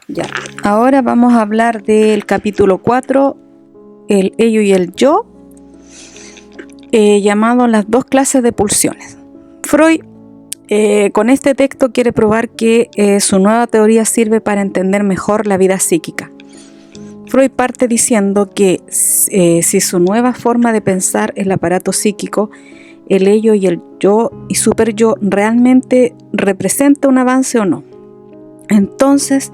Ya, ahora vamos a hablar del capítulo 4, el ello y el yo, llamado las dos clases de pulsiones. Freud con este texto quiere probar que su nueva teoría sirve para entender mejor la vida psíquica. Freud parte diciendo que si su nueva forma de pensar el aparato psíquico, el ello y el yo y superyo realmente representa un avance o no, entonces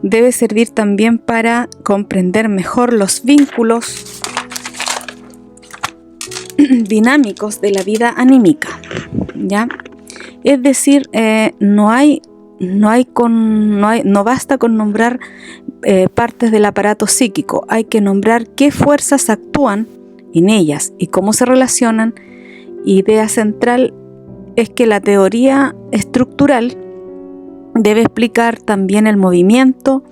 debe servir también para comprender mejor los vínculos dinámicos de la vida anímica, ¿ya? Es decir, no basta con nombrar partes del aparato psíquico, hay que nombrar qué fuerzas actúan en ellas y cómo se relacionan. Idea central es que la teoría estructural debe explicar también el movimiento,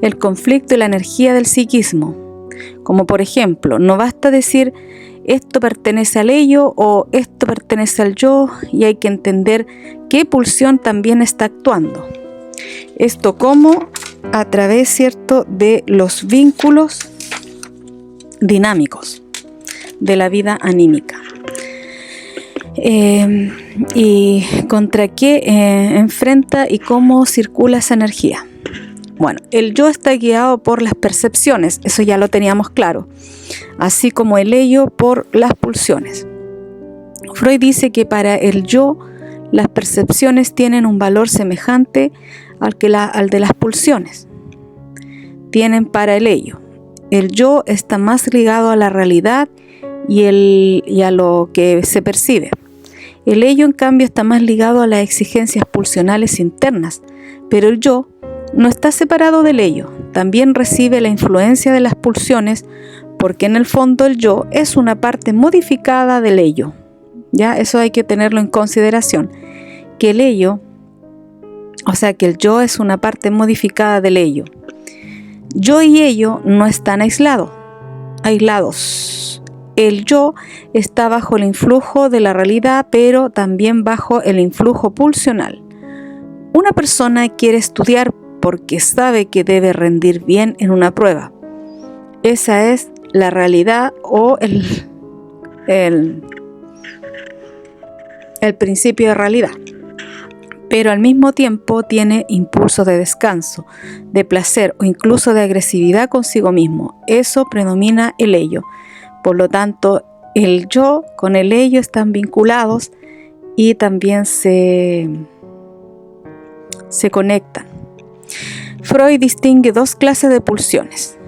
el conflicto y la energía del psiquismo. Como por ejemplo, no basta decir esto pertenece al ello o esto pertenece al yo, y hay que entender qué pulsión también está actuando. Esto como a través, ¿cierto?, de los vínculos dinámicos de la vida anímica. Y contra qué enfrenta y cómo circula esa energía. Bueno, el yo está guiado por las percepciones, eso ya lo teníamos claro, así como el ello por las pulsiones. Freud dice que para el yo las percepciones tienen un valor semejante al de las pulsiones tienen para el ello. El yo está más ligado a la realidad y a lo que se percibe. El ello, en cambio, está más ligado a las exigencias pulsionales internas, pero el yo no está separado del ello, también recibe la influencia de las pulsiones, porque en el fondo el yo es una parte modificada del ello. ¿Ya? Eso hay que tenerlo en consideración, que el ello, o sea que el yo es una parte modificada del ello. Yo y ello no están aislados. El yo está bajo el influjo de la realidad, pero también bajo el influjo pulsional. Una persona quiere estudiar porque sabe que debe rendir bien en una prueba. Esa es la realidad o el principio de realidad. Pero al mismo tiempo tiene impulsos de descanso, de placer o incluso de agresividad consigo mismo. Eso predomina el ello. Por lo tanto, el yo con el ello están vinculados y también se conectan. Freud distingue dos clases de pulsiones.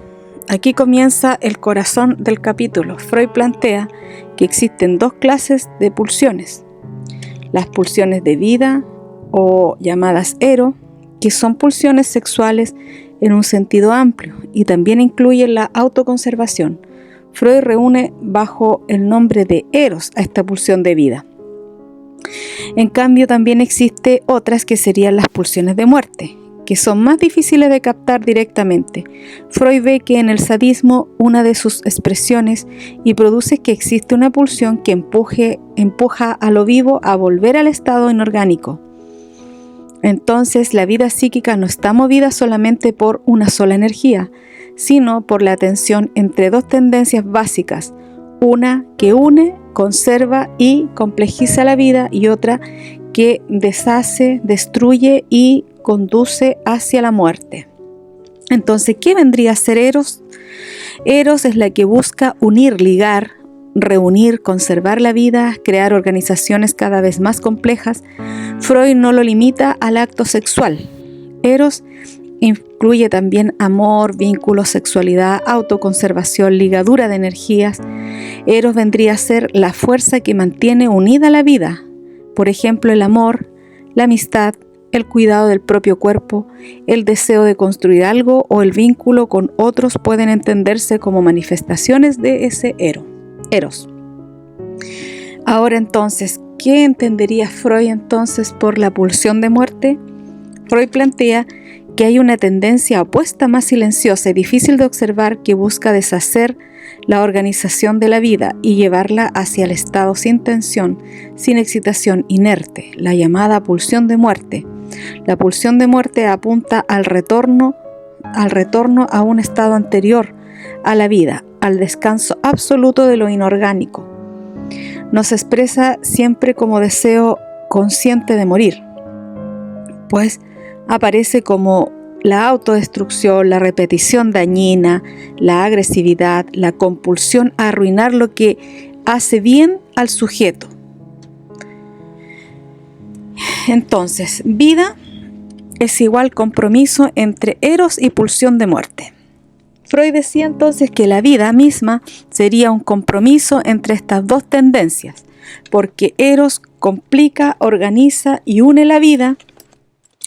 Aquí comienza el corazón del capítulo. Freud plantea que existen dos clases de pulsiones. Las pulsiones de vida o llamadas ero, que son pulsiones sexuales en un sentido amplio y también incluyen la autoconservación. Freud reúne bajo el nombre de eros a esta pulsión de vida. En cambio, también existe otras que serían las pulsiones de muerte, que son más difíciles de captar directamente. Freud ve que en el sadismo una de sus expresiones y produce que existe una pulsión que empuja a lo vivo a volver al estado inorgánico. Entonces, la vida psíquica no está movida solamente por una sola energía, sino por la tensión entre dos tendencias básicas, una que une, conserva y complejiza la vida y otra que deshace, destruye y conduce hacia la muerte. Entonces, ¿qué vendría a ser Eros? Eros es la que busca unir, ligar, reunir, conservar la vida, crear organizaciones cada vez más complejas. Freud no lo limita al acto sexual. Eros incluye también amor, vínculos, sexualidad, autoconservación, ligadura de energías. Eros vendría a ser la fuerza que mantiene unida la vida. Por ejemplo, el amor, la amistad, el cuidado del propio cuerpo, el deseo de construir algo o el vínculo con otros pueden entenderse como manifestaciones de ese Eros. Ahora entonces, ¿qué entendería Freud entonces por la pulsión de muerte? Freud plantea que hay una tendencia opuesta más silenciosa y difícil de observar que busca deshacer la organización de la vida y llevarla hacia el estado sin tensión, sin excitación, inerte, la llamada pulsión de muerte. La pulsión de muerte apunta al retorno al retorno a un estado anterior a la vida, al descanso absoluto de lo inorgánico. Nos expresa siempre como deseo consciente de morir, pues aparece como la autodestrucción, la repetición dañina, la agresividad, la compulsión a arruinar lo que hace bien al sujeto. Entonces, vida es igual compromiso entre eros y pulsión de muerte. Freud decía entonces que la vida misma sería un compromiso entre estas dos tendencias, porque eros complica, organiza y une la vida,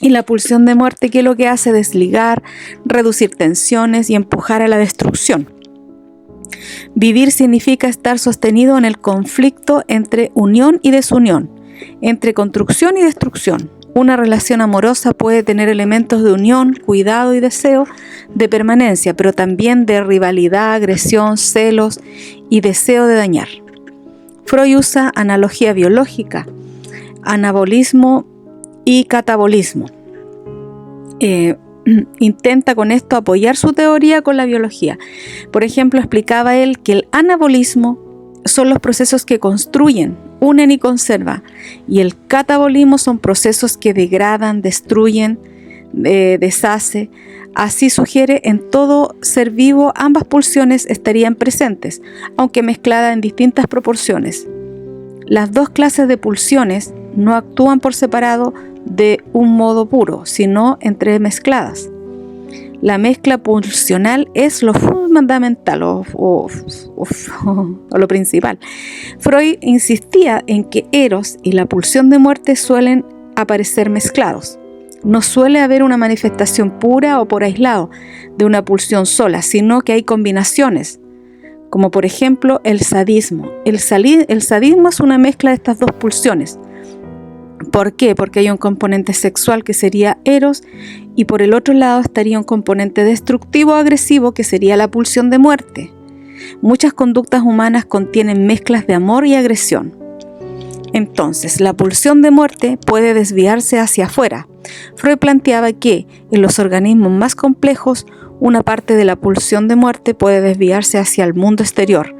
y la pulsión de muerte que lo que hace es desligar, reducir tensiones y empujar a la destrucción. Vivir significa estar sostenido en el conflicto entre unión y desunión, entre construcción y destrucción. Una relación amorosa puede tener elementos de unión, cuidado y deseo de permanencia, pero también de rivalidad, agresión, celos y deseo de dañar. Freud usa analogía biológica, anabolismo y catabolismo. Intenta con esto apoyar su teoría con la biología. Por ejemplo, explicaba él que el anabolismo son los procesos que construyen, unen y conservan, y el catabolismo son procesos que degradan, destruyen, deshace. Así sugiere, en todo ser vivo ambas pulsiones estarían presentes, aunque mezcladas en distintas proporciones. Las dos clases de pulsiones no actúan por separado de un modo puro, sino entremezcladas. La mezcla pulsional es lo fundamental o lo principal. Freud insistía en que eros y la pulsión de muerte suelen aparecer mezclados. No suele haber una manifestación pura o por aislado de una pulsión sola, sino que hay combinaciones, como por ejemplo el sadismo. El sadismo es una mezcla de estas dos pulsiones. ¿Por qué? Porque hay un componente sexual que sería eros y por el otro lado estaría un componente destructivo o agresivo que sería la pulsión de muerte. Muchas conductas humanas contienen mezclas de amor y agresión. Entonces, la pulsión de muerte puede desviarse hacia afuera. Freud planteaba que en los organismos más complejos, una parte de la pulsión de muerte puede desviarse hacia el mundo exterior.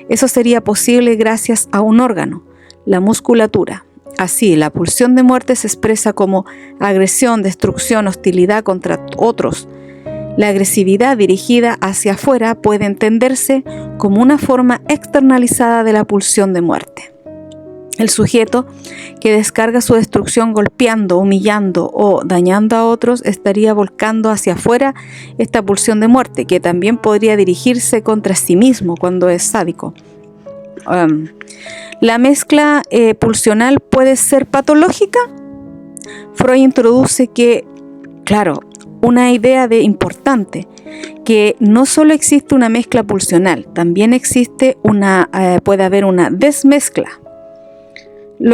Eso sería posible gracias a un órgano, la musculatura. Así, la pulsión de muerte se expresa como agresión, destrucción, hostilidad contra otros. La agresividad dirigida hacia afuera puede entenderse como una forma externalizada de la pulsión de muerte. El sujeto que descarga su destrucción golpeando, humillando o dañando a otros estaría volcando hacia afuera esta pulsión de muerte, que también podría dirigirse contra sí mismo cuando es sádico. La mezcla pulsional puede ser patológica. Freud introduce que, claro, una idea importante, que no solo existe una mezcla pulsional, también existe puede haber una desmezcla.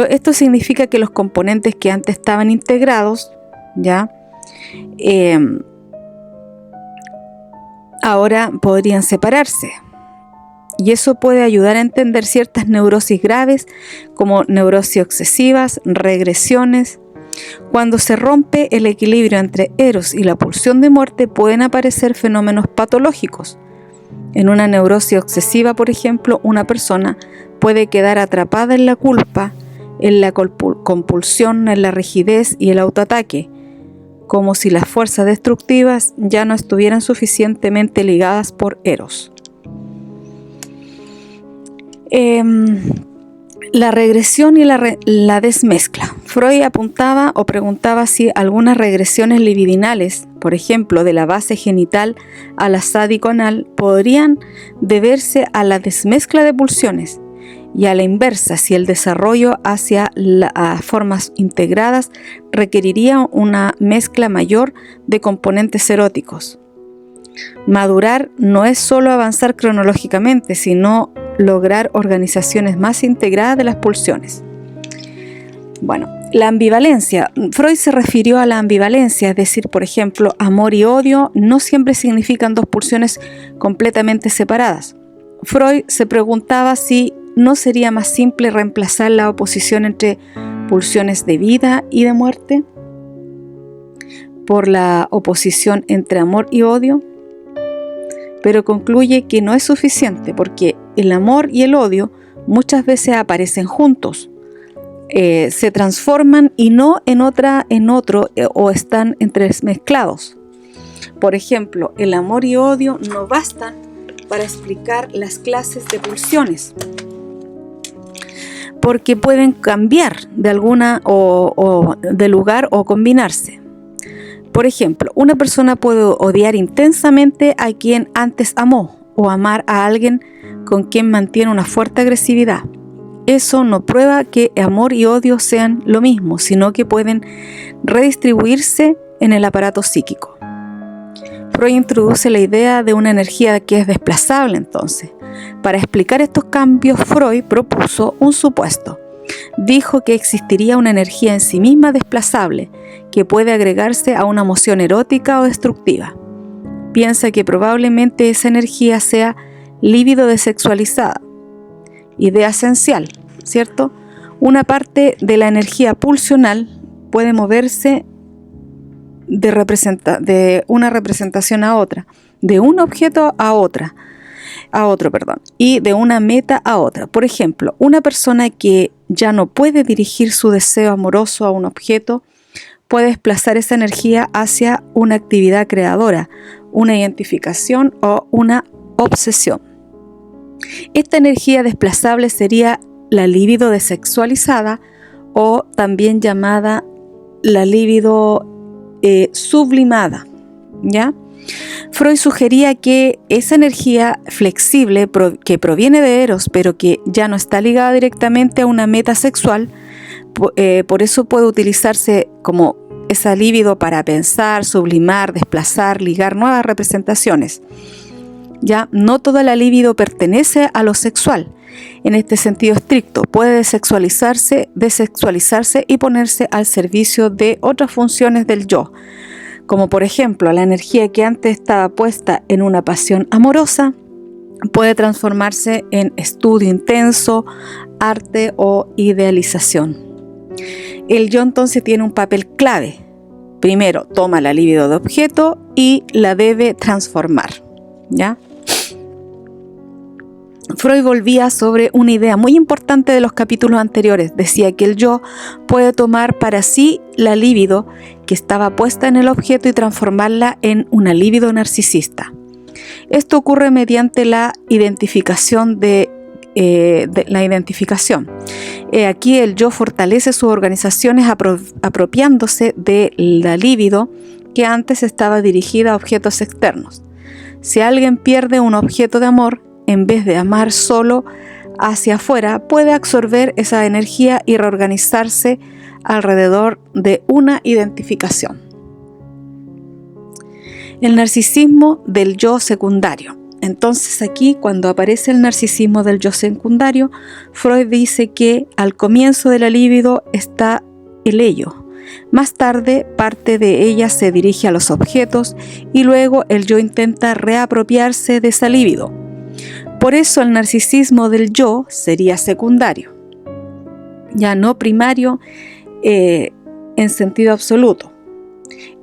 Esto significa que los componentes que antes estaban integrados, ya, ahora podrían separarse. Y eso puede ayudar a entender ciertas neurosis graves, como neurosis obsesivas, regresiones. Cuando se rompe el equilibrio entre eros y la pulsión de muerte, pueden aparecer fenómenos patológicos. En una neurosis obsesiva, por ejemplo, una persona puede quedar atrapada en la culpa, en la compulsión, en la rigidez y el autoataque, como si las fuerzas destructivas ya no estuvieran suficientemente ligadas por eros. La regresión y la desmezcla. Freud apuntaba o preguntaba si algunas regresiones libidinales, por ejemplo, de la base genital a la sádico-anal, podrían deberse a la desmezcla de pulsiones, y a la inversa, si el desarrollo hacia formas integradas requeriría una mezcla mayor de componentes eróticos. Madurar no es solo avanzar cronológicamente, sino lograr organizaciones más integradas de las pulsiones. Bueno, la ambivalencia. Freud se refirió a la ambivalencia, es decir, por ejemplo, amor y odio no siempre significan dos pulsiones completamente separadas. Freud se preguntaba si no sería más simple reemplazar la oposición entre pulsiones de vida y de muerte. por la oposición entre amor y odio, pero concluye que no es suficiente porque el amor y el odio muchas veces aparecen juntos, se transforman y no en otro o están entremezclados. Por ejemplo, el amor y odio no bastan para explicar las clases de pulsiones, porque pueden cambiar de alguna o de lugar o combinarse. Por ejemplo, una persona puede odiar intensamente a quien antes amó o amar a alguien con quien mantiene una fuerte agresividad. Eso no prueba que amor y odio sean lo mismo, sino que pueden redistribuirse en el aparato psíquico. Freud introduce la idea de una energía que es desplazable entonces. Para explicar estos cambios, Freud propuso un supuesto. Dijo que existiría una energía en sí misma desplazable que puede agregarse a una emoción erótica o destructiva. Piensa que probablemente esa energía sea líbido desexualizada. Idea esencial, ¿cierto? Una parte de la energía pulsional puede moverse de una representación a otra, de un objeto a otro, y de una meta a otra. Por ejemplo, una persona que ya no puede dirigir su deseo amoroso a un objeto puede desplazar esa energía hacia una actividad creadora, una identificación o una obsesión. Esta energía desplazable sería la libido desexualizada o también llamada la libido sublimada, ¿ya? Freud sugería que esa energía flexible que proviene de Eros, pero que ya no está ligada directamente a una meta sexual, por eso puede utilizarse como esa libido para pensar, sublimar, desplazar, ligar nuevas representaciones. Ya no toda la libido pertenece a lo sexual. En este sentido estricto, puede desexualizarse y ponerse al servicio de otras funciones del yo, como por ejemplo la energía que antes estaba puesta en una pasión amorosa puede transformarse en estudio intenso, arte o idealización. El yo entonces tiene un papel clave. Primero toma la libido de objeto y la debe transformar, ¿ya? Freud volvía sobre una idea muy importante de los capítulos anteriores. Decía que el yo puede tomar para sí la libido que estaba puesta en el objeto y transformarla en una libido narcisista. Esto ocurre mediante la identificación Aquí el yo fortalece sus organizaciones apropiándose de la libido que antes estaba dirigida a objetos externos. Si alguien pierde un objeto de amor, en vez de amar solo hacia afuera, puede absorber esa energía y reorganizarse alrededor de una identificación. El narcisismo del yo secundario. Entonces aquí, cuando aparece el narcisismo del yo secundario, Freud dice que al comienzo de la libido está el ello. Más tarde, parte de ella se dirige a los objetos y luego el yo intenta reapropiarse de esa libido. Por eso el narcisismo del yo sería secundario, ya no primario en sentido absoluto.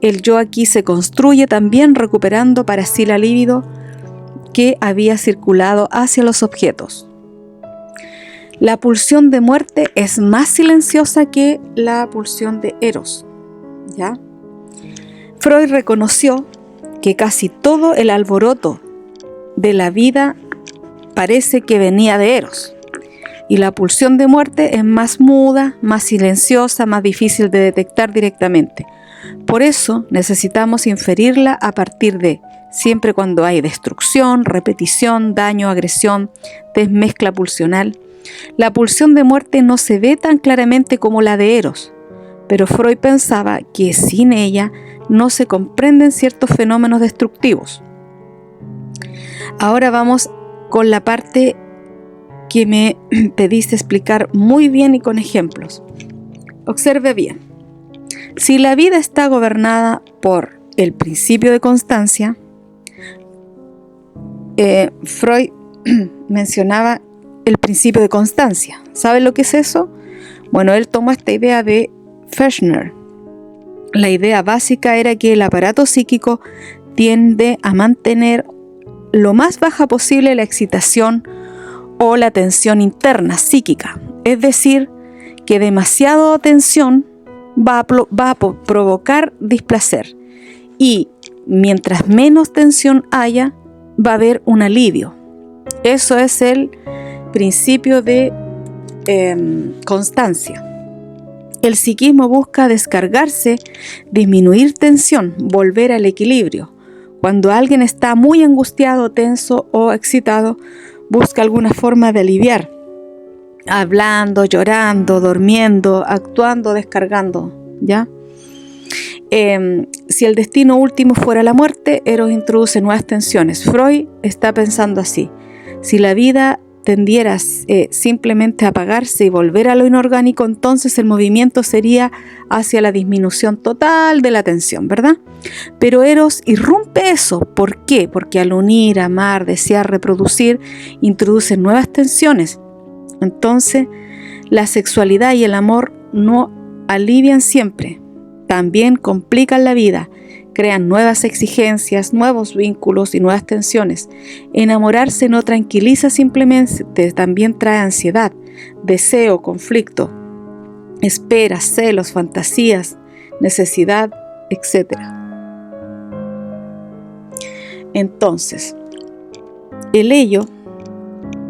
El yo aquí se construye también recuperando para sí la libido que había circulado hacia los objetos. La pulsión de muerte es más silenciosa que la pulsión de Eros, ¿ya? Freud reconoció que casi todo el alboroto de la vida parece que venía de Eros, y la pulsión de muerte es más muda, más silenciosa, más difícil de detectar directamente. Por eso necesitamos inferirla a partir de siempre cuando hay destrucción, repetición, daño, agresión, desmezcla pulsional. La pulsión de muerte no se ve tan claramente como la de Eros, pero Freud pensaba que sin ella no se comprenden ciertos fenómenos destructivos. Ahora vamos con la parte que me pediste explicar muy bien y con ejemplos. Observe bien. Si la vida está gobernada por el principio de constancia, Freud mencionaba el principio de constancia. ¿Sabe lo que es eso? Bueno, él tomó esta idea de Fechner. La idea básica era que el aparato psíquico tiende a mantener lo más baja posible la excitación o la tensión interna psíquica. Es decir, que demasiada tensión va a provocar displacer. Y mientras menos tensión haya, va a haber un alivio. Eso es el principio de constancia. El psiquismo busca descargarse, disminuir tensión, volver al equilibrio. Cuando alguien está muy angustiado, tenso o excitado, busca alguna forma de aliviar, hablando, llorando, durmiendo, actuando, descargando, ¿ya? Si el destino último fuera la muerte, Eros introduce nuevas tensiones. Freud está pensando así: si la vida tendiera simplemente a apagarse y volver a lo inorgánico, entonces el movimiento sería hacia la disminución total de la tensión, ¿verdad? Pero Eros irrumpe eso. ¿Por qué? Porque al unir, amar, desear, reproducir, introduce nuevas tensiones. Entonces, la sexualidad y el amor no alivian siempre, también complican la vida, crean nuevas exigencias, nuevos vínculos y nuevas tensiones. Enamorarse no tranquiliza simplemente, también trae ansiedad, deseo, conflicto, esperas, celos, fantasías, necesidad, etc. Entonces, el ello,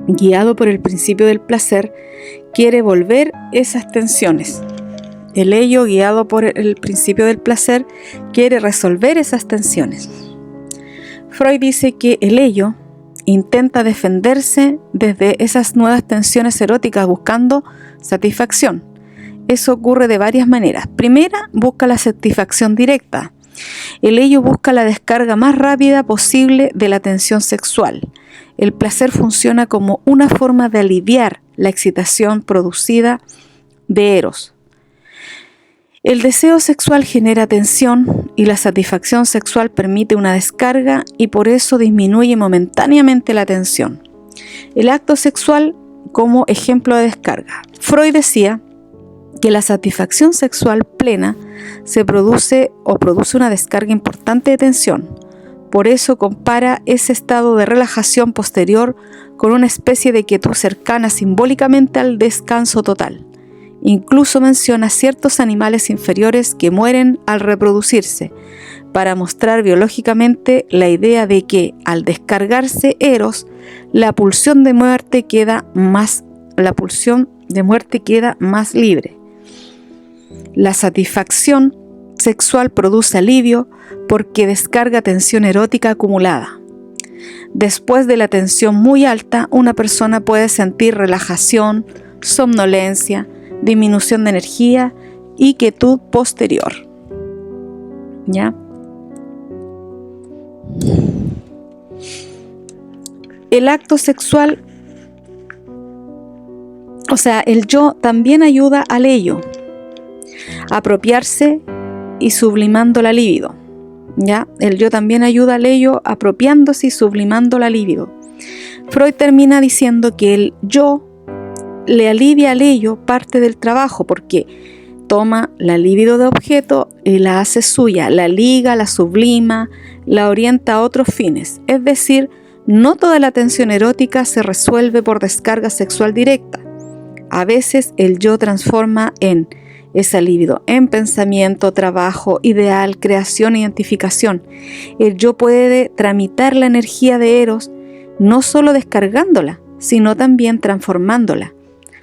guiado por el principio del placer, quiere volver esas tensiones. El ello, guiado por el principio del placer, quiere resolver esas tensiones. Freud dice que el ello intenta defenderse desde esas nuevas tensiones eróticas buscando satisfacción. Eso ocurre de varias maneras. Primera, busca la satisfacción directa. El ello busca la descarga más rápida posible de la tensión sexual. El placer funciona como una forma de aliviar la excitación producida de Eros. El deseo sexual genera tensión y la satisfacción sexual permite una descarga y por eso disminuye momentáneamente la tensión. El acto sexual como ejemplo de descarga. Freud decía que la satisfacción sexual plena produce una descarga importante de tensión. Por eso compara ese estado de relajación posterior con una especie de quietud cercana simbólicamente al descanso total. Incluso menciona ciertos animales inferiores que mueren al reproducirse, para mostrar biológicamente la idea de que al descargarse Eros, la pulsión de muerte queda más libre. La satisfacción sexual produce alivio porque descarga tensión erótica acumulada. Después de la tensión muy alta, una persona puede sentir relajación, somnolencia, disminución de energía y quietud posterior. ¿Ya? El acto sexual, el yo también ayuda al ello, a apropiarse y sublimando la libido. ¿Ya? El yo también ayuda al ello apropiándose y sublimando la libido. Freud termina diciendo que el yo le alivia al ello parte del trabajo porque toma la libido de objeto y la hace suya, la liga, la sublima, la orienta a otros fines. Es decir, no toda la tensión erótica se resuelve por descarga sexual directa. A veces el yo transforma esa libido en pensamiento, trabajo, ideal, creación, identificación. El yo puede tramitar la energía de Eros no solo descargándola, sino también transformándola.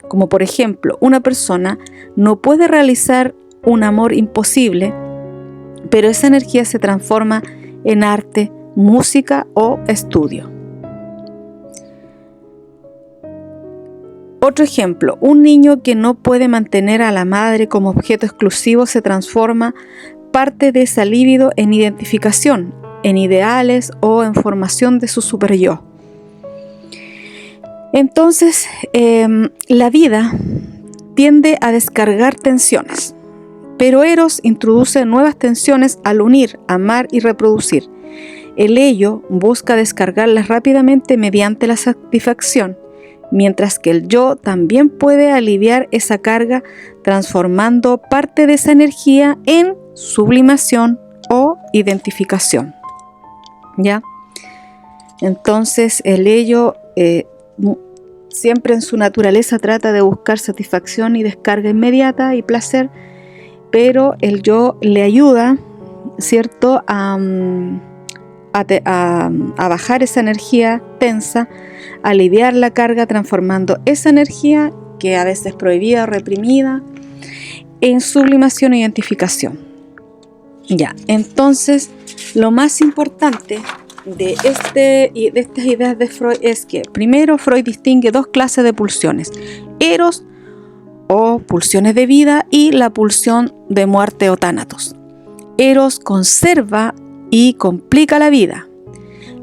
Como por ejemplo, una persona no puede realizar un amor imposible, pero esa energía se transforma en arte, música o estudio. Otro ejemplo, un niño que no puede mantener a la madre como objeto exclusivo se transforma parte de esa libido en identificación, en ideales o en formación de su superyo. Entonces, la vida tiende a descargar tensiones, pero Eros introduce nuevas tensiones al unir, amar y reproducir. El ello busca descargarlas rápidamente mediante la satisfacción, mientras que el yo también puede aliviar esa carga transformando parte de esa energía en sublimación o identificación. ¿Ya? Entonces el ello siempre en su naturaleza trata de buscar satisfacción y descarga inmediata y placer, pero el yo le ayuda, ¿cierto?, a bajar esa energía tensa, a aliviar la carga, transformando esa energía que a veces es prohibida o reprimida en sublimación e identificación. Ya, entonces lo más importante de estas ideas de Freud es que primero Freud distingue dos clases de pulsiones: eros o pulsiones de vida y la pulsión de muerte o tánatos. Eros conserva y complica la vida.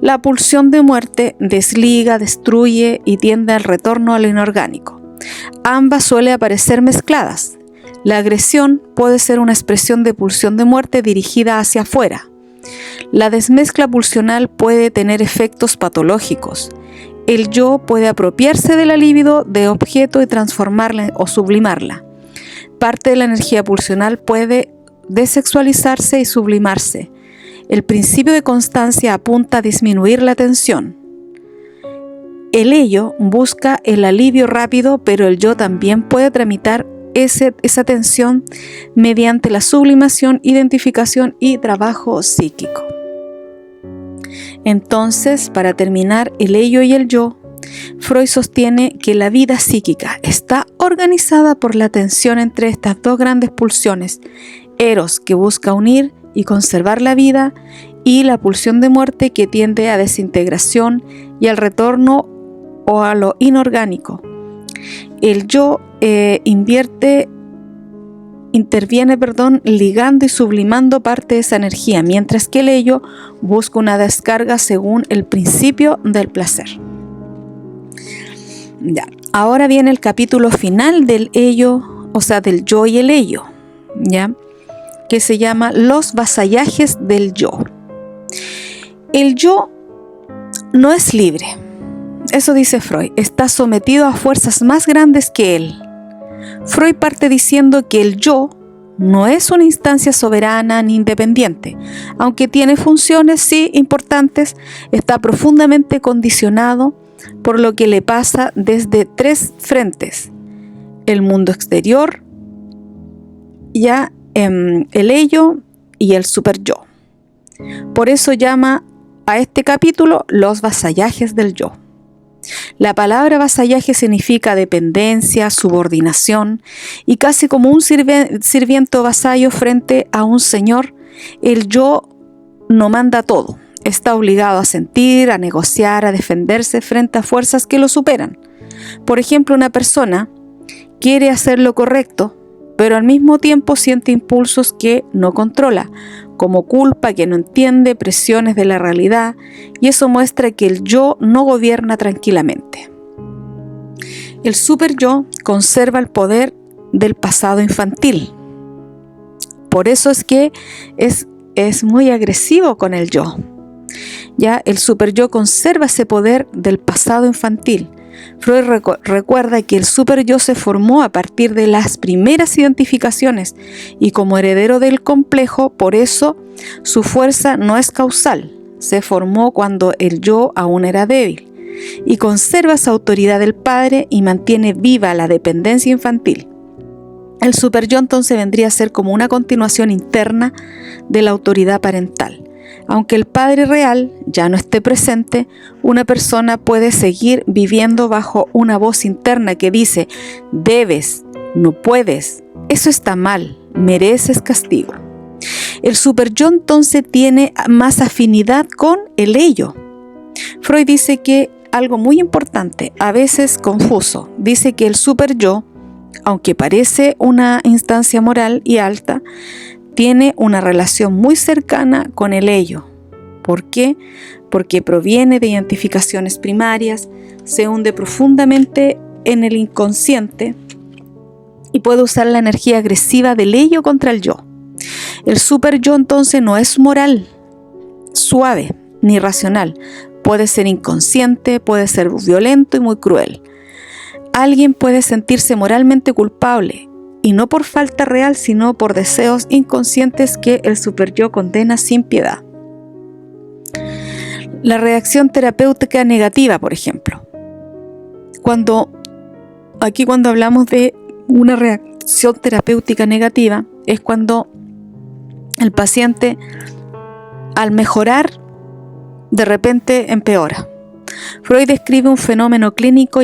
La pulsión de muerte desliga, destruye y tiende al retorno a lo inorgánico. Ambas suelen aparecer mezcladas. La agresión puede ser una expresión de pulsión de muerte dirigida hacia afuera. La desmezcla pulsional puede tener efectos patológicos. El yo puede apropiarse de la libido de objeto y transformarla o sublimarla. Parte de la energía pulsional puede desexualizarse y sublimarse. El principio de constancia apunta a disminuir la tensión. El ello busca el alivio rápido, pero el yo también puede tramitar esa tensión mediante la sublimación, identificación y trabajo psíquico. Entonces, para terminar, el ello y el yo, Freud sostiene que la vida psíquica está organizada por la tensión entre estas dos grandes pulsiones: eros, que busca unir y conservar la vida, y la pulsión de muerte, que tiende a desintegración y al retorno o a lo inorgánico. El yo interviene, ligando y sublimando parte de esa energía, mientras que el ello busca una descarga según el principio del placer. Ya. Ahora viene el capítulo final del ello, o sea, del yo y el ello, ¿ya?, que se llama Los vasallajes del yo. El yo no es libre. Eso dice Freud, está sometido a fuerzas más grandes que él. Freud parte diciendo que el yo no es una instancia soberana ni independiente. Aunque tiene funciones, sí, importantes, está profundamente condicionado por lo que le pasa desde tres frentes: el mundo exterior, el ello y el superyo. Por eso llama a este capítulo Los vasallajes del yo. La palabra vasallaje significa dependencia, subordinación, y casi como un sirviente o vasallo frente a un señor, el yo no manda todo. Está obligado a sentir, a negociar, a defenderse frente a fuerzas que lo superan. Por ejemplo, una persona quiere hacer lo correcto, pero al mismo tiempo siente impulsos que no controla, como culpa que no entiende, presiones de la realidad, y eso muestra que el yo no gobierna tranquilamente. El superyo conserva el poder del pasado infantil. Por eso es que es muy agresivo con el yo. Ya, el superyo conserva ese poder del pasado infantil. Freud recuerda que el superyo se formó a partir de las primeras identificaciones y como heredero del complejo, por eso su fuerza no es causal. Se formó cuando el yo aún era débil y conserva esa autoridad del padre y mantiene viva la dependencia infantil. El superyo entonces vendría a ser como una continuación interna de la autoridad parental. Aunque el padre real ya no esté presente, una persona puede seguir viviendo bajo una voz interna que dice: debes, no puedes, eso está mal, mereces castigo. El superyo entonces tiene más afinidad con el ello. Freud dice que algo muy importante, a veces confuso, dice que el superyo, aunque parece una instancia moral y alta, tiene una relación muy cercana con el ello. ¿Por qué? Porque proviene de identificaciones primarias, se hunde profundamente en el inconsciente y puede usar la energía agresiva del ello contra el yo. El superyo entonces no es moral, suave ni racional. Puede ser inconsciente, puede ser violento y muy cruel. Alguien puede sentirse moralmente culpable y no por falta real, sino por deseos inconscientes que el superyo condena sin piedad. La reacción terapéutica negativa, por ejemplo. Cuando hablamos de una reacción terapéutica negativa, es cuando el paciente, al mejorar, de repente empeora. Freud describe un fenómeno clínico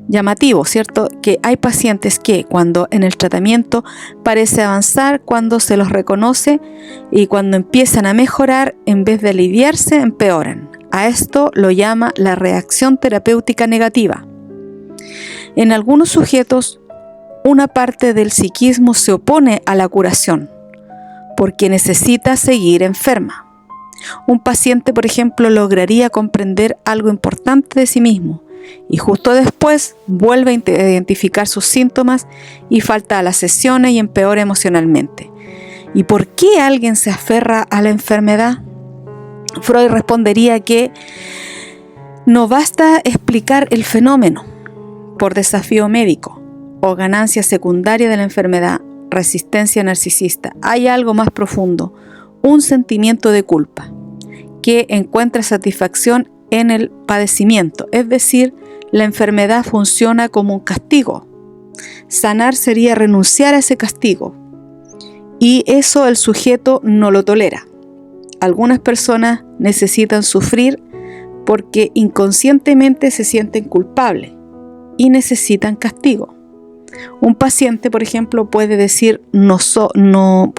llamativo, ¿cierto? Que hay pacientes que cuando en el tratamiento parece avanzar, cuando se los reconoce y cuando empiezan a mejorar, en vez de aliviarse, empeoran. A esto lo llama la reacción terapéutica negativa. En algunos sujetos, una parte del psiquismo se opone a la curación porque necesita seguir enferma. Un paciente, por ejemplo, lograría comprender algo importante de sí mismo y justo después vuelve a identificar sus síntomas y falta a las sesiones y empeora emocionalmente. ¿Y por qué alguien se aferra a la enfermedad? Freud respondería que no basta explicar el fenómeno por desafío médico o ganancia secundaria de la enfermedad, resistencia narcisista. Hay algo más profundo, un sentimiento de culpa que encuentra satisfacción en el padecimiento, es decir, la enfermedad funciona como un castigo. Sanar sería renunciar a ese castigo y eso el sujeto no lo tolera. Algunas personas necesitan sufrir porque inconscientemente se sienten culpables y necesitan castigo. Un paciente, por ejemplo, puede no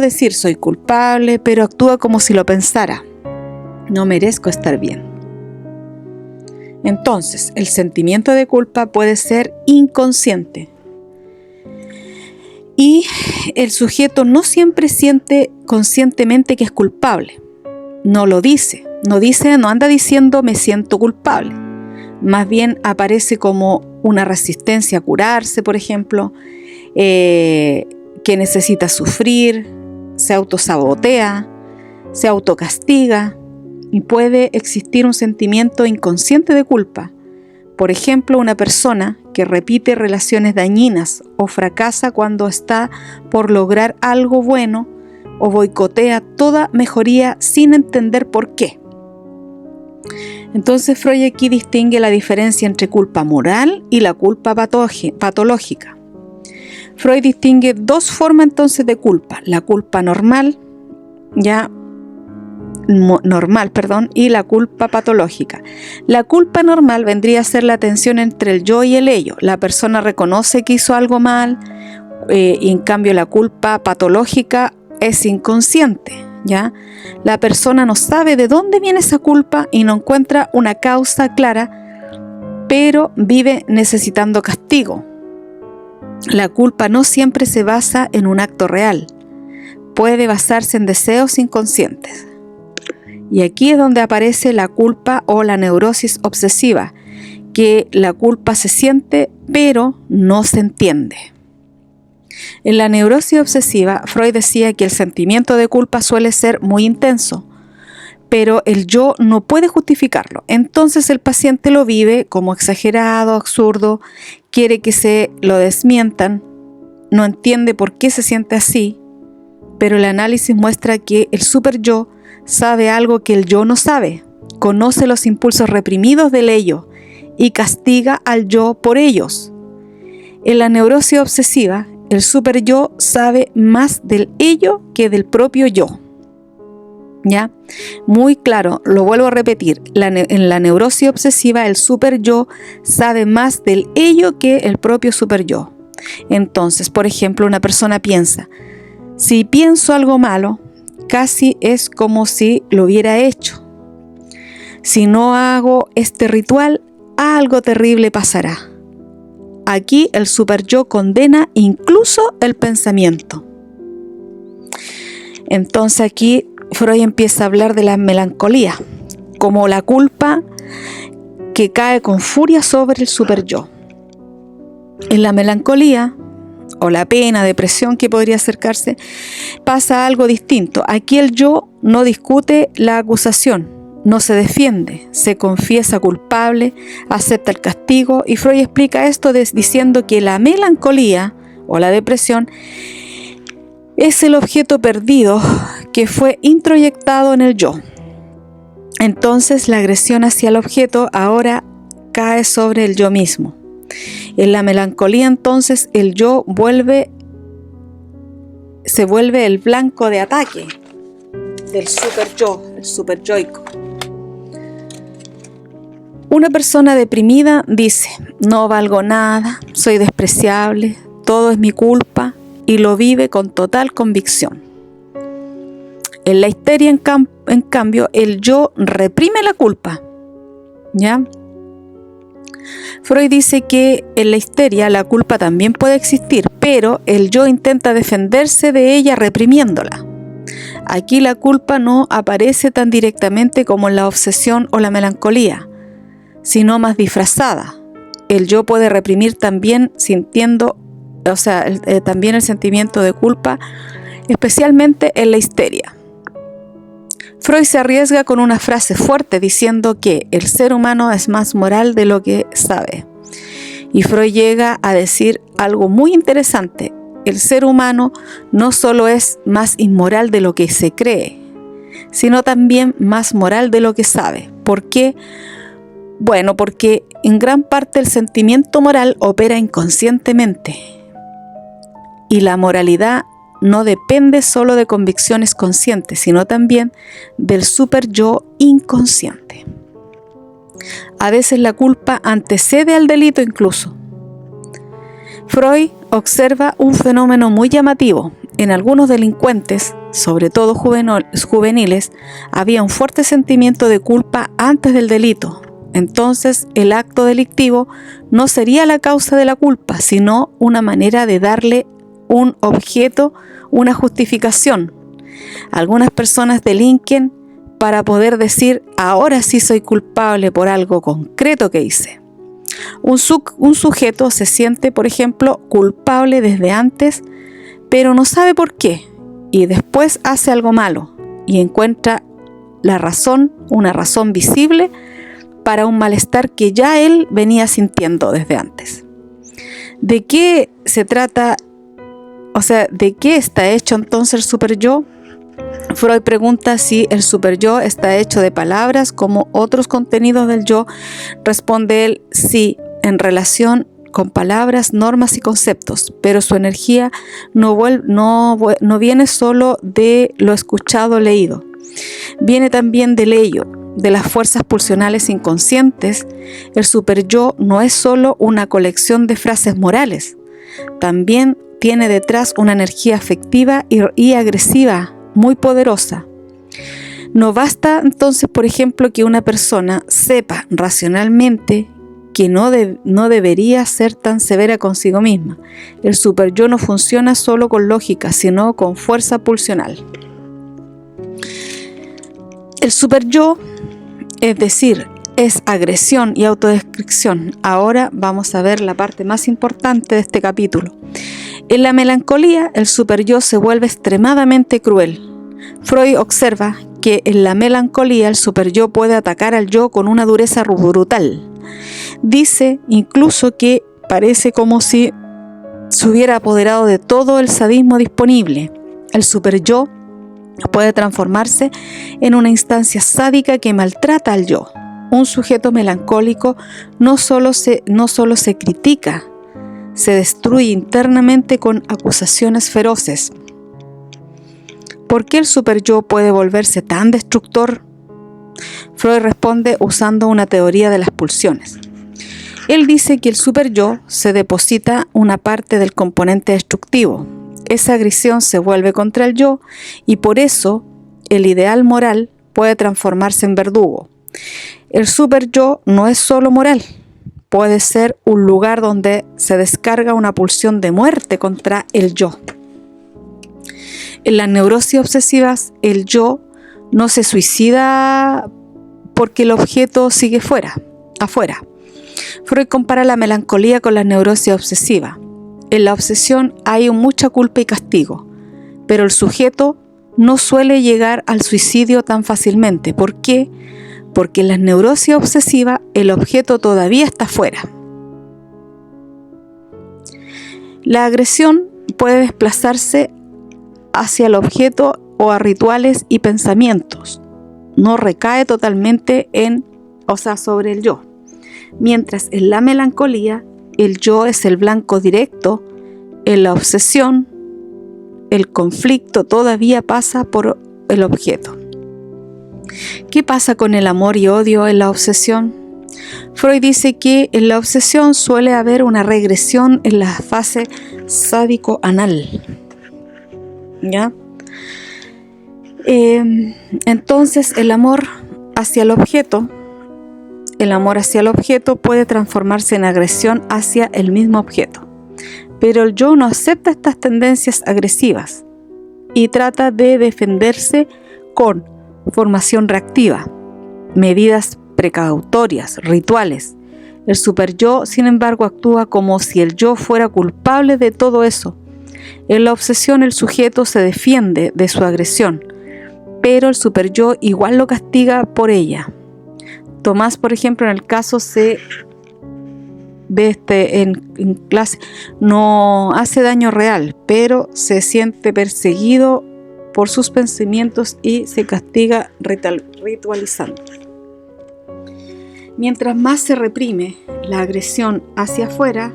decir soy culpable, pero actúa como si lo pensara. No merezco estar bien. Entonces, el sentimiento de culpa puede ser inconsciente. Y el sujeto no siempre siente conscientemente que es culpable. No lo dice. No anda diciendo me siento culpable. Más bien aparece como una resistencia a curarse, por ejemplo, que necesita sufrir, se autosabotea, se autocastiga y puede existir un sentimiento inconsciente de culpa. Por ejemplo, una persona que repite relaciones dañinas o fracasa cuando está por lograr algo bueno o boicotea toda mejoría sin entender por qué. Entonces Freud aquí distingue la diferencia entre culpa moral y la culpa patológica. Freud distingue dos formas entonces de culpa, la culpa normal, y la culpa patológica. La culpa normal vendría a ser la tensión entre el yo y el ello. La persona reconoce que hizo algo mal, y en cambio la culpa patológica es inconsciente. La persona no sabe de dónde viene esa culpa y no encuentra una causa clara, pero vive necesitando castigo. La culpa no siempre se basa en un acto real, puede basarse en deseos inconscientes. Y aquí es donde aparece la culpa o la neurosis obsesiva, que la culpa se siente pero no se entiende. En la neurosis obsesiva, Freud decía que el sentimiento de culpa suele ser muy intenso, pero el yo no puede justificarlo. Entonces el paciente lo vive como exagerado, absurdo, quiere que se lo desmientan, no entiende por qué se siente así, pero el análisis muestra que el superyo sabe algo que el yo no sabe, conoce los impulsos reprimidos del ello y castiga al yo por ellos. En la neurosis obsesiva, el superyo sabe más del ello que del propio yo. Muy claro, lo vuelvo a repetir, en la neurosis obsesiva el superyo sabe más del ello que el propio superyo. Entonces, por ejemplo, una persona piensa, si pienso algo malo, casi es como si lo hubiera hecho. Si no hago este ritual, algo terrible pasará. Aquí el superyo condena incluso el pensamiento. Entonces aquí Freud empieza a hablar de la melancolía, como la culpa que cae con furia sobre el superyo. En la melancolía, o la pena, depresión que podría acercarse, pasa algo distinto. Aquí el yo no discute la acusación, no se defiende, se confiesa culpable, acepta el castigo, y Freud explica esto diciendo que la melancolía o la depresión es el objeto perdido que fue introyectado en el yo. Entonces la agresión hacia el objeto ahora cae sobre el yo mismo. En la melancolía entonces el yo se vuelve el blanco de ataque del superyo, el superyoico. Una persona deprimida dice: no valgo nada, soy despreciable, todo es mi culpa, y lo vive con total convicción. En la histeria, en cambio, el yo reprime la culpa, ¿ya? Freud dice que en la histeria la culpa también puede existir, pero el yo intenta defenderse de ella reprimiéndola. Aquí la culpa no aparece tan directamente como en la obsesión o la melancolía, sino más disfrazada. El yo puede reprimir también también el sentimiento de culpa, especialmente en la histeria. Freud se arriesga con una frase fuerte diciendo que el ser humano es más moral de lo que sabe. Y Freud llega a decir algo muy interesante: el ser humano no solo es más inmoral de lo que se cree, sino también más moral de lo que sabe. ¿Por qué? Bueno, porque en gran parte el sentimiento moral opera inconscientemente. Y la moralidad no depende solo de convicciones conscientes, sino también del super yo inconsciente. A veces la culpa antecede al delito incluso. Freud observa un fenómeno muy llamativo. En algunos delincuentes, sobre todo juveniles, había un fuerte sentimiento de culpa antes del delito. Entonces, el acto delictivo no sería la causa de la culpa, sino una manera de darle un objeto, una justificación. Algunas personas delinquen para poder decir: ahora sí soy culpable por algo concreto que hice. Un sujeto se siente, por ejemplo, culpable desde antes, pero no sabe por qué, y después hace algo malo y encuentra una razón visible para un malestar que ya él venía sintiendo desde antes. ¿De qué se trata? ¿De qué está hecho entonces el superyo? Freud pregunta si el superyo está hecho de palabras como otros contenidos del yo. Responde él: sí, en relación con palabras, normas y conceptos, pero su energía no viene solo de lo escuchado o leído. Viene también del ello, de las fuerzas pulsionales inconscientes. El superyo no es solo una colección de frases morales, también tiene detrás una energía afectiva y agresiva muy poderosa. No basta entonces, por ejemplo, que una persona sepa racionalmente que no debería ser tan severa consigo misma. El superyo no funciona solo con lógica, sino con fuerza pulsional. El superyo, es decir, es agresión y autodescripción. Ahora vamos a ver la parte más importante de este capítulo. En la melancolía, el superyo se vuelve extremadamente cruel. Freud observa que en la melancolía el superyo puede atacar al yo con una dureza brutal. Dice incluso que parece como si se hubiera apoderado de todo el sadismo disponible. El superyo puede transformarse en una instancia sádica que maltrata al yo. Un sujeto melancólico no solo se critica, se destruye internamente con acusaciones feroces. ¿Por qué el superyo puede volverse tan destructor? Freud responde usando una teoría de las pulsiones. Él dice que el superyo se deposita una parte del componente destructivo. Esa agresión se vuelve contra el yo y por eso el ideal moral puede transformarse en verdugo. El superyo no es solo moral, puede ser un lugar donde se descarga una pulsión de muerte contra el yo. En las neurosis obsesivas, el yo no se suicida porque el objeto sigue afuera. Freud compara la melancolía con la neurosis obsesiva. En la obsesión hay mucha culpa y castigo, pero el sujeto no suele llegar al suicidio tan fácilmente. ¿Por qué? porque en la neurosis obsesiva el objeto todavía está fuera. La agresión puede desplazarse hacia el objeto o a rituales y pensamientos. No recae totalmente sobre el yo. Mientras en la melancolía, el yo es el blanco directo, en la obsesión, el conflicto todavía pasa por el objeto. ¿Qué pasa con el amor y odio en la obsesión? Freud dice que en la obsesión suele haber una regresión en la fase sádico-anal. ¿Ya? Entonces el amor hacia el objeto puede transformarse en agresión hacia el mismo objeto. Pero el yo no acepta estas tendencias agresivas y trata de defenderse con formación reactiva, medidas precautorias, rituales. El superyo, sin embargo, actúa como si el yo fuera culpable de todo eso. En la obsesión, el sujeto se defiende de su agresión, pero el superyo igual lo castiga por ella. Tomás, por ejemplo, en el caso se ve en clase, no hace daño real, pero se siente perseguido por sus pensamientos y se castiga ritualizando. Mientras más se reprime la agresión hacia afuera,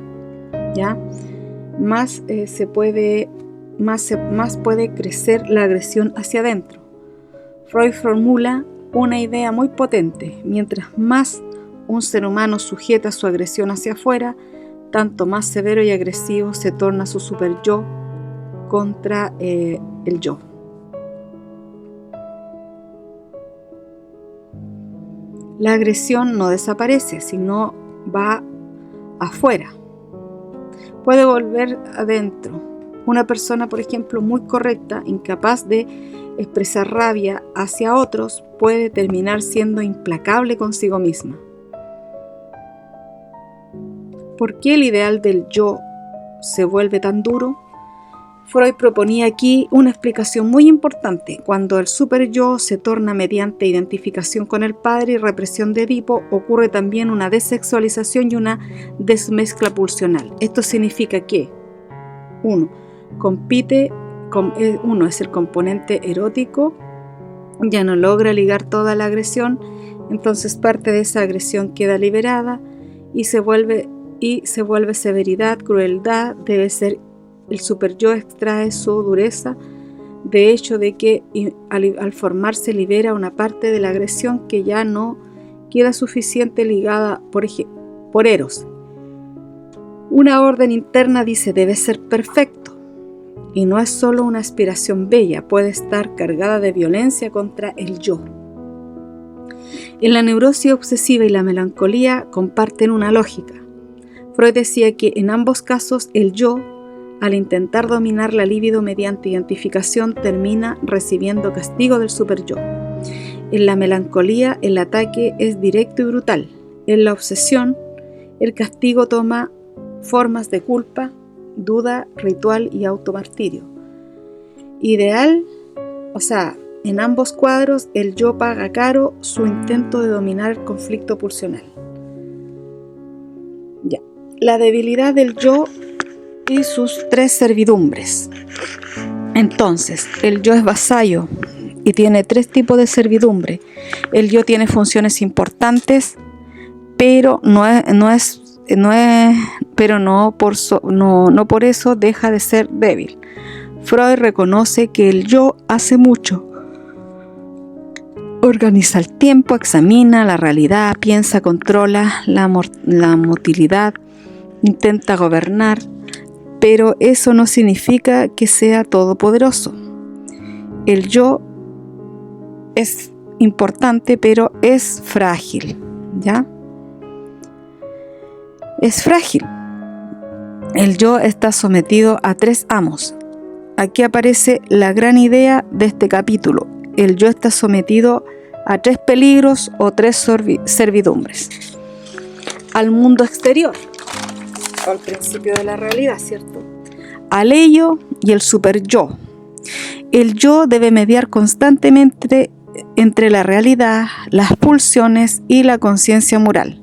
¿ya? Más puede crecer la agresión hacia adentro. Freud formula una idea muy potente: mientras más un ser humano sujeta su agresión hacia afuera, tanto más severo y agresivo se torna su superyo contra el yo. La agresión no desaparece, sino va afuera. Puede volver adentro. Una persona, por ejemplo, muy correcta, incapaz de expresar rabia hacia otros, puede terminar siendo implacable consigo misma. ¿Por qué el ideal del yo se vuelve tan duro? Freud proponía aquí una explicación muy importante. Cuando el superyo se torna mediante identificación con el padre y represión de Edipo, ocurre también una desexualización y una desmezcla pulsional. Esto significa que uno es el componente erótico, ya no logra ligar toda la agresión, entonces parte de esa agresión queda liberada y se vuelve severidad, crueldad. Debe ser el superyo extrae su dureza, de hecho de que al formarse libera una parte de la agresión que ya no queda suficiente ligada por Eros. Una orden interna dice debe ser perfecto, y no es solo una aspiración bella, puede estar cargada de violencia contra el yo. En la neurosis obsesiva y la melancolía comparten una lógica. Freud decía que en ambos casos el yo, al intentar dominar la libido mediante identificación, termina recibiendo castigo del superyo. En la melancolía, el ataque es directo y brutal. En la obsesión, el castigo toma formas de culpa, duda, ritual y automartirio. En ambos cuadros, el yo paga caro su intento de dominar el conflicto pulsional. La debilidad del yo y sus tres servidumbres. Entonces, el yo es vasallo y tiene tres tipos de servidumbre. El yo tiene funciones importantes, pero no por eso deja de ser débil. Freud reconoce que el yo hace mucho. Organiza el tiempo, examina la realidad, piensa, controla la motilidad, intenta gobernar, pero eso no significa que sea todopoderoso. El yo es importante, pero es frágil, ¿ya? Es frágil. El yo está sometido a tres amos. Aquí aparece la gran idea de este capítulo. El yo está sometido a tres peligros o tres servidumbres. Al mundo exterior, al principio de la realidad, ¿cierto? Al ello y el superyo. El yo debe mediar constantemente entre la realidad, las pulsiones y la conciencia moral.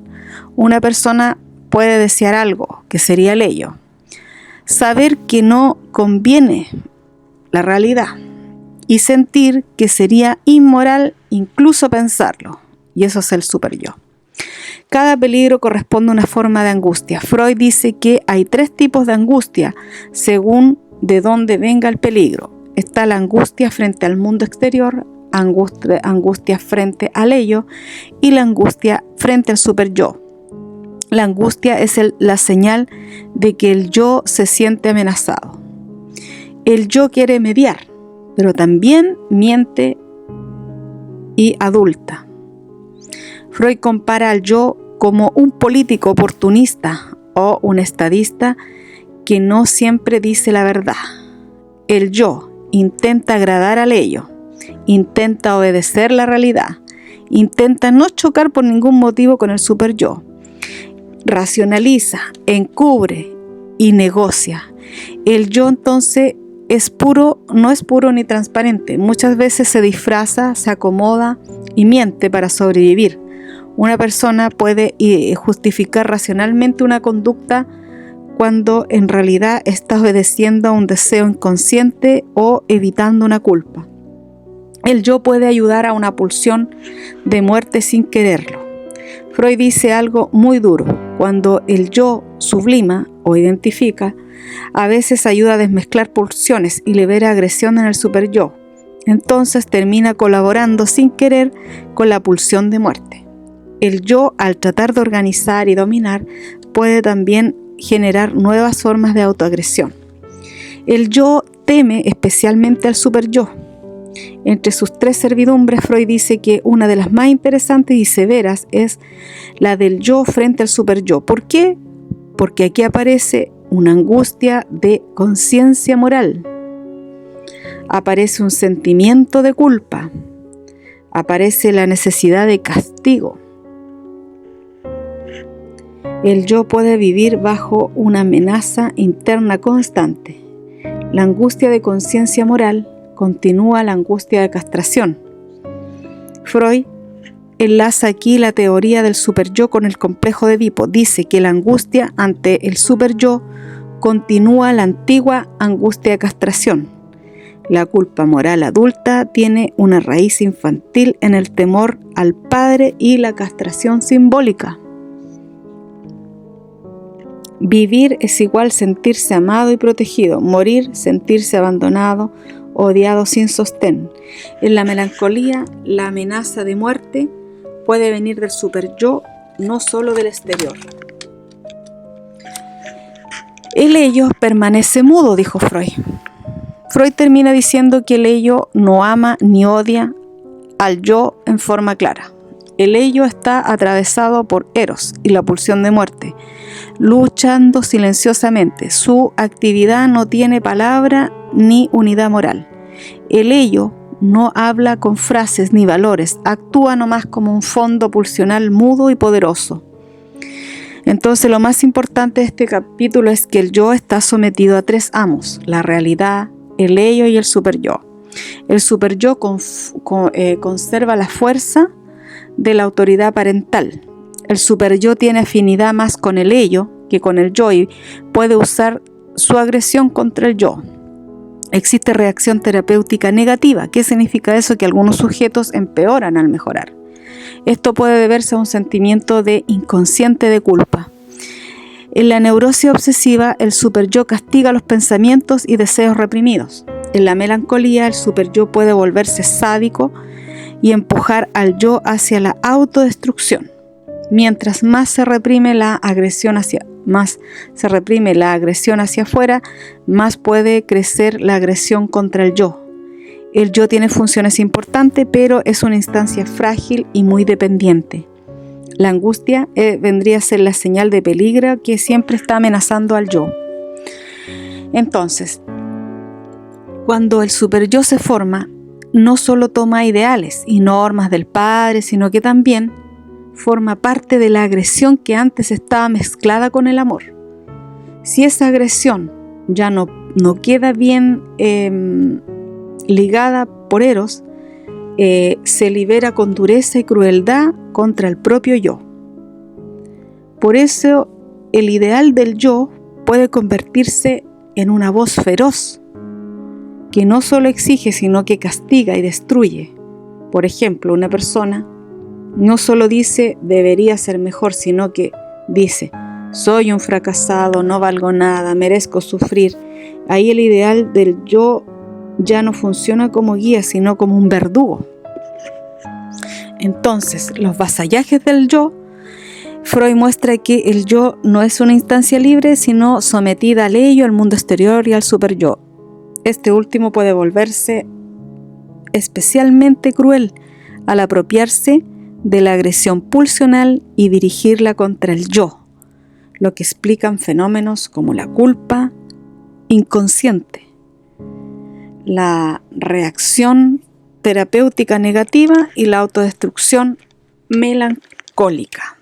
Una persona puede desear algo, que sería el ello. Saber que no conviene la realidad y sentir que sería inmoral incluso pensarlo. Y eso es el superyo. Cada peligro corresponde a una forma de angustia. Freud dice que hay 3 tipos de angustia según de dónde venga el peligro. Está la angustia frente al mundo exterior, angustia frente al ello y la angustia frente al superyo. La angustia es la señal de que el yo se siente amenazado. El yo quiere mediar, pero también miente y adulta. Freud compara al yo como un político oportunista o un estadista que no siempre dice la verdad. El yo intenta agradar al ello, intenta obedecer la realidad, intenta no chocar por ningún motivo con el superyo. Racionaliza, encubre y negocia. El yo entonces no es puro ni transparente. Muchas veces se disfraza, se acomoda y miente para sobrevivir. Una persona puede justificar racionalmente una conducta cuando en realidad está obedeciendo a un deseo inconsciente o evitando una culpa. El yo puede ayudar a una pulsión de muerte sin quererlo. Freud dice algo muy duro: cuando el yo sublima o identifica, a veces ayuda a desmezclar pulsiones y libera agresión en el superyo. Entonces termina colaborando sin querer con la pulsión de muerte. El yo, al tratar de organizar y dominar, puede también generar nuevas formas de autoagresión. El yo teme especialmente al superyo. Entre sus 3 servidumbres, Freud dice que una de las más interesantes y severas es la del yo frente al superyo. ¿Por qué? Porque aquí aparece una angustia de conciencia moral. Aparece un sentimiento de culpa. Aparece la necesidad de castigo. El yo puede vivir bajo una amenaza interna constante. La angustia de conciencia moral continúa la angustia de castración. Freud enlaza aquí la teoría del superyo con el complejo de Edipo. Dice que la angustia ante el superyo continúa la antigua angustia de castración. La culpa moral adulta tiene una raíz infantil en el temor al padre y la castración simbólica. Vivir es igual sentirse amado y protegido. Morir, sentirse abandonado, odiado sin sostén. En la melancolía, la amenaza de muerte puede venir del superyo, no solo del exterior. El ello permanece mudo, dijo Freud. Freud termina diciendo que el ello no ama ni odia al yo en forma clara. El ello está atravesado por Eros y la pulsión de muerte, luchando silenciosamente. Su actividad no tiene palabra ni unidad moral. El ello no habla con frases ni valores, actúa nomás como un fondo pulsional mudo y poderoso. Entonces, lo más importante de este capítulo es que el yo está sometido a 3 amos: la realidad, el ello y el superyo. El superyo conserva la fuerza de la autoridad parental. El superyo tiene afinidad más con el ello que con el yo y puede usar su agresión contra el yo. Existe reacción terapéutica negativa. ¿Qué significa eso? Que algunos sujetos empeoran al mejorar. Esto puede deberse a un sentimiento de inconsciente de culpa. En la neurosis obsesiva, el superyo castiga los pensamientos y deseos reprimidos. En la melancolía, el superyo puede volverse sádico y empujar al yo hacia la autodestrucción. Mientras más se reprime la agresión hacia afuera, más puede crecer la agresión contra el yo. El yo tiene funciones importantes, pero es una instancia frágil y muy dependiente. La angustia vendría a ser la señal de peligro que siempre está amenazando al yo. Entonces, cuando el superyo se forma, no solo toma ideales y normas del padre, sino que también forma parte de la agresión que antes estaba mezclada con el amor. Si esa agresión ya no queda bien ligada por Eros, se libera con dureza y crueldad contra el propio yo. Por eso el ideal del yo puede convertirse en una voz feroz que no solo exige sino que castiga y destruye. Por ejemplo, una persona no solo dice debería ser mejor, sino que dice soy un fracasado, no valgo nada, merezco sufrir. Ahí el ideal del yo ya no funciona como guía, sino como un verdugo. Entonces, los vasallajes del yo, Freud muestra que el yo no es una instancia libre, sino sometida al ello, al mundo exterior y al superyo. Este último puede volverse especialmente cruel al apropiarse de la agresión pulsional y dirigirla contra el yo, lo que explican fenómenos como la culpa inconsciente, la reacción terapéutica negativa y la autodestrucción melancólica.